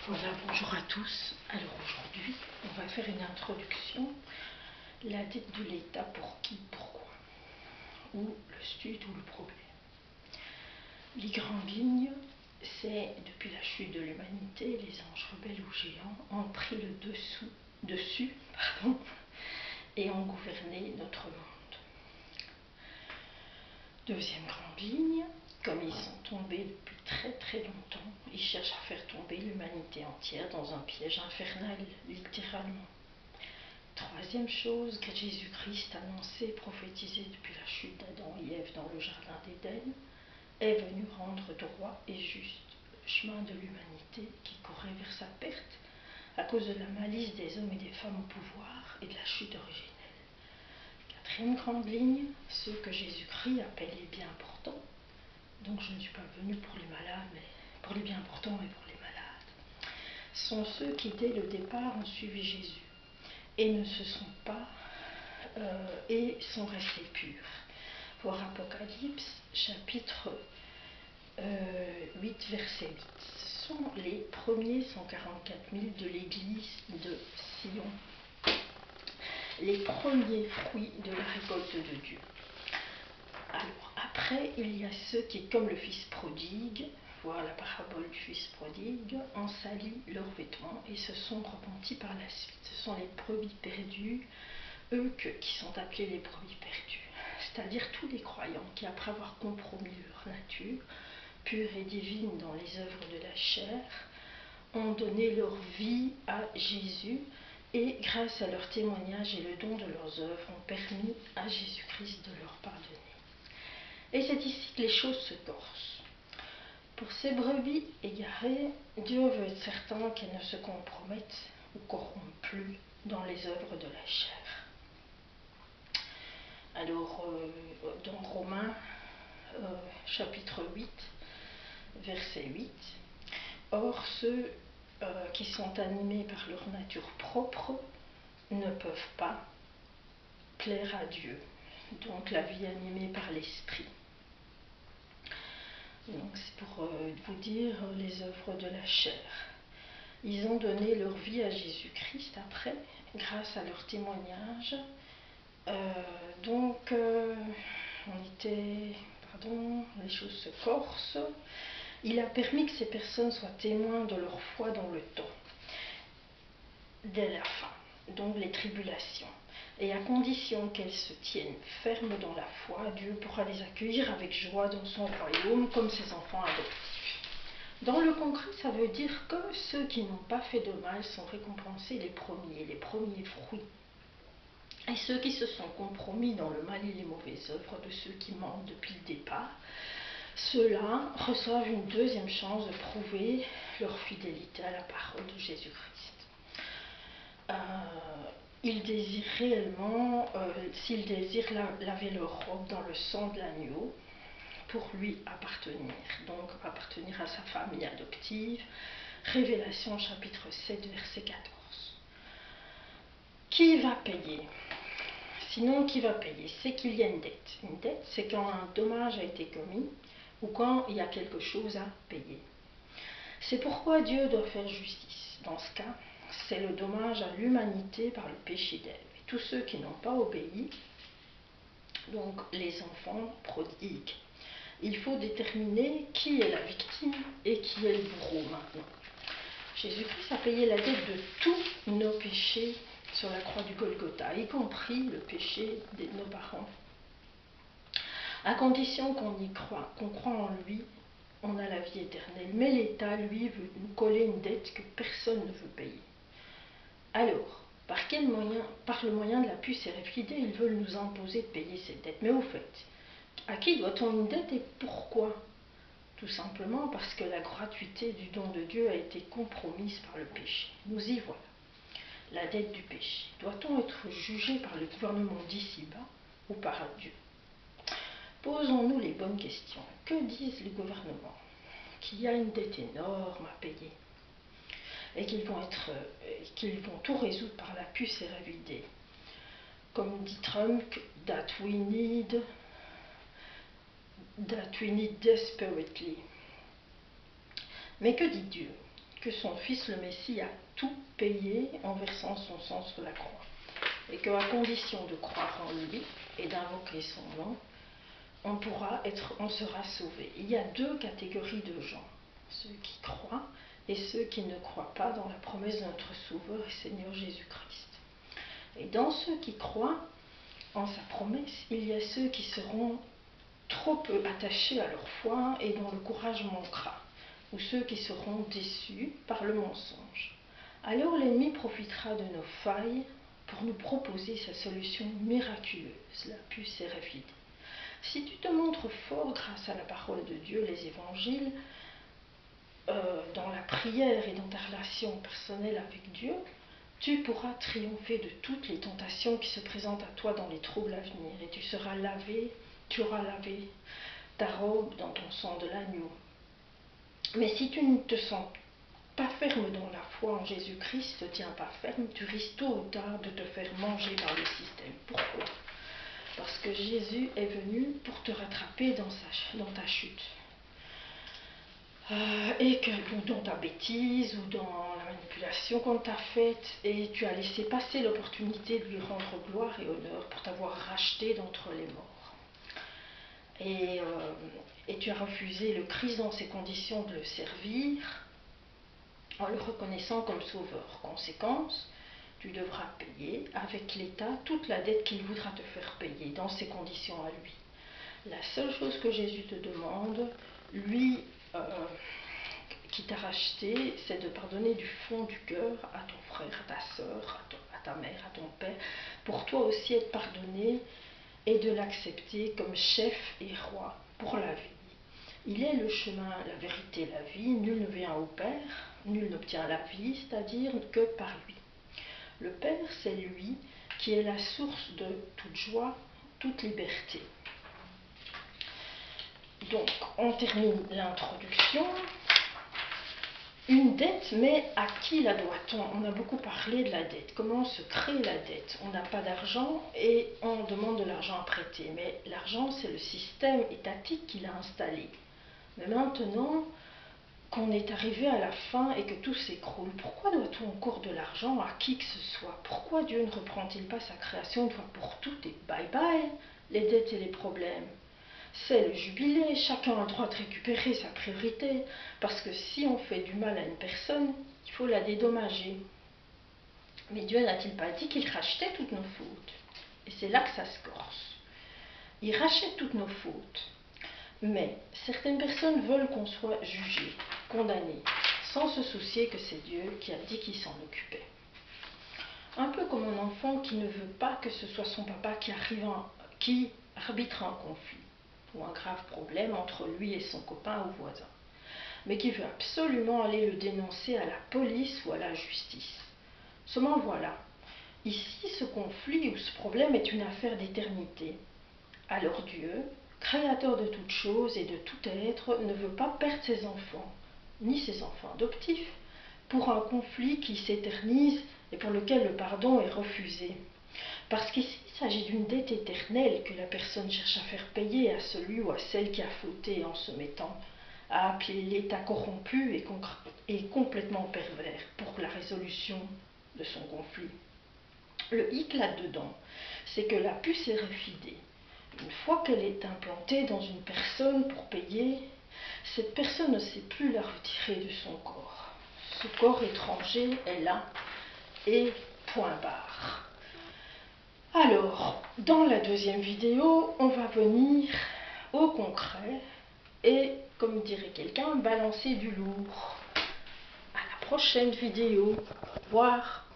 Voilà, bonjour à tous. Alors aujourd'hui, on va faire une introduction. La dette de l'État, pour qui, pourquoi? Ou le stud ou le problème. Les grandes lignes, c'est depuis la chute de l'humanité, les anges rebelles ou géants ont pris le dessus et ont gouverné notre monde. Deuxième grande ligne, comme ils sont tombés depuis très longtemps, ils cherchent à faire tomber l'humanité entière dans un piège infernal, littéralement. Troisième chose que Jésus-Christ annonçait, prophétisé depuis la chute d'Adam et Ève dans le jardin d'Éden, est venu rendre droit et juste le chemin de l'humanité qui courait vers sa perte à cause de la malice des hommes et des femmes au pouvoir et de la chute originelle. Quatrième grande ligne, ceux que Jésus-Christ appelle les bien portants. Donc je ne suis pas venue pour les malades, mais pour les bien portants et pour les malades. Sont ceux qui dès le départ ont suivi Jésus et ne se sont pas et sont restés purs. Voir Apocalypse chapitre 8 verset 8. Ce sont les premiers 144 000 de l'église de Sion, les premiers fruits de la récolte de Dieu. Alors après, il y a ceux qui, comme le fils prodigue, voir la parabole du fils prodigue, ont sali leurs vêtements et se sont repentis par la suite. Ce sont les brebis perdues, eux qui sont appelés les brebis perdues, c'est-à-dire tous les croyants qui, après avoir compromis leur nature, pure et divine dans les œuvres de la chair, ont donné leur vie à Jésus et, grâce à leur témoignage et le don de leurs œuvres, ont permis à Jésus-Christ de leur pardonner. Et c'est ici que les choses se corsent. Pour ces brebis égarées, Dieu veut être certain qu'elles ne se compromettent ou corrompent plus dans les œuvres de la chair. Alors, dans Romains, chapitre 8, verset 8, « Or, ceux qui sont animés par leur nature propre ne peuvent pas plaire à Dieu. » Donc, la vie animée par l'esprit. Donc c'est pour vous dire les œuvres de la chair. Ils ont donné leur vie à Jésus-Christ après, grâce à leur témoignage. Les choses se corsent. Il a permis que ces personnes soient témoins de leur foi dans le temps, dès la fin, donc les tribulations. Et à condition qu'elles se tiennent fermes dans la foi, Dieu pourra les accueillir avec joie dans son royaume comme ses enfants adoptifs. Dans le concret, ça veut dire que ceux qui n'ont pas fait de mal sont récompensés les premiers fruits. Et ceux qui se sont compromis dans le mal et les mauvaises œuvres de ceux qui mentent depuis le départ, ceux-là reçoivent une deuxième chance de prouver leur fidélité à la parole de Jésus-Christ. Ils désirent réellement, s'ils désirent laver leur robe dans le sang de l'agneau, pour lui appartenir, donc appartenir à sa famille adoptive. Révélation chapitre 7 verset 14. Qui va payer? Sinon, qui va payer? C'est qu'il y a une dette. Une dette, c'est quand un dommage a été commis ou quand il y a quelque chose à payer. C'est pourquoi Dieu doit faire justice. Dans ce cas, c'est le dommage à l'humanité par le péché d'Ève. Et tous ceux qui n'ont pas obéi, donc les enfants prodigues. Il faut déterminer qui est la victime et qui est le bourreau maintenant. Jésus-Christ a payé la dette de tous nos péchés sur la croix du Golgotha, y compris le péché de nos parents. À condition qu'on y croit, qu'on croit en lui, on a la vie éternelle. Mais l'État, lui, veut nous coller une dette que personne ne veut payer. Alors, par quel moyen? Par le moyen de la puce RFID, ils veulent nous imposer de payer cette dette. Mais au fait, à qui doit-on une dette et pourquoi? Tout simplement parce que la gratuité du don de Dieu a été compromise par le péché. Nous y voilà. La dette du péché. Doit-on être jugé par le gouvernement d'ici-bas ou par Dieu? Posons-nous les bonnes questions. Que disent les gouvernements? Qu'il y a une dette énorme à payer et qu'ils vont tout résoudre par la puce RFID. Comme dit Trump, that we need desperately. Mais que dit Dieu? que son fils, le Messie, a tout payé en versant son sang sur la croix. Et qu'à condition de croire en lui et d'invoquer son nom, on sera sauvé. Il y a deux catégories de gens, ceux qui croient et ceux qui ne croient pas dans la promesse de notre Sauveur et Seigneur Jésus-Christ. Et dans ceux qui croient en sa promesse, il y a ceux qui seront trop peu attachés à leur foi et dont le courage manquera, ou ceux qui seront déçus par le mensonge. Alors l'ennemi profitera de nos failles pour nous proposer sa solution miraculeuse, la puce RFID. Si tu te montres fort grâce à la parole de Dieu, les évangiles, dans la prière et dans ta relation personnelle avec Dieu, tu pourras triompher de toutes les tentations qui se présentent à toi dans les troubles à venir, et tu auras lavé ta robe dans ton sang de l'agneau. Mais si tu ne te sens pas ferme dans la foi en Jésus-Christ, ne tiens pas ferme, tu risques tôt ou tard de te faire manger par le système. Pourquoi ? Parce que Jésus est venu pour te rattraper dans ta chute. Ou dans ta bêtise, ou dans la manipulation qu'on t'a faite, et tu as laissé passer l'opportunité de lui rendre gloire et honneur pour t'avoir racheté d'entre les morts. Et tu as refusé le Christ dans ses conditions de le servir, en le reconnaissant comme sauveur. Conséquence, tu devras payer avec l'État toute la dette qu'il voudra te faire payer dans ses conditions à lui. La seule chose que Jésus te demande, lui qui t'a racheté, c'est de pardonner du fond du cœur à ton frère, à ta soeur, à ta mère, à ton père, pour toi aussi être pardonné et de l'accepter comme chef et roi pour la vie. Il est le chemin, la vérité, la vie. Nul ne vient au Père, nul n'obtient la vie, c'est-à-dire que par lui. Le Père, c'est lui qui est la source de toute joie, toute liberté. Donc, on termine l'introduction. Une dette, mais à qui la doit-on ? On a beaucoup parlé de la dette. Comment se crée la dette ? On n'a pas d'argent et on demande de l'argent à prêter. Mais l'argent, c'est le système étatique qui l'a installé. Mais maintenant qu'on est arrivé à la fin et que tout s'écroule, pourquoi doit-on encore de l'argent à qui que ce soit ? Pourquoi Dieu ne reprend-il pas sa création une fois pour toutes et bye bye les dettes et les problèmes ? C'est le jubilé, chacun a le droit de récupérer sa priorité, parce que si on fait du mal à une personne, il faut la dédommager. Mais Dieu n'a-t-il pas dit qu'il rachetait toutes nos fautes ? Et c'est là que ça se corse. Il rachète toutes nos fautes. Mais certaines personnes veulent qu'on soit jugé, condamné, sans se soucier que c'est Dieu qui a dit qu'il s'en occupait. Un peu comme un enfant qui ne veut pas que ce soit son papa qui arbitre un conflit ou un grave problème entre lui et son copain ou voisin, mais qui veut absolument aller le dénoncer à la police ou à la justice. Seulement voilà, ici ce conflit ou ce problème est une affaire d'éternité. Alors Dieu, créateur de toutes choses et de tout être, ne veut pas perdre ses enfants, ni ses enfants adoptifs, pour un conflit qui s'éternise et pour lequel le pardon est refusé. Parce qu'ici, il s'agit d'une dette éternelle que la personne cherche à faire payer à celui ou à celle qui a fauté en se mettant à appeler l'État corrompu et complètement pervers pour la résolution de son conflit. Le hic là-dedans, c'est que la puce RFID, une fois qu'elle est implantée dans une personne pour payer, cette personne ne sait plus la retirer de son corps. Ce corps étranger est là et point barre. Alors, dans la deuxième vidéo, on va venir au concret et, comme dirait quelqu'un, balancer du lourd. À la prochaine vidéo. Au revoir.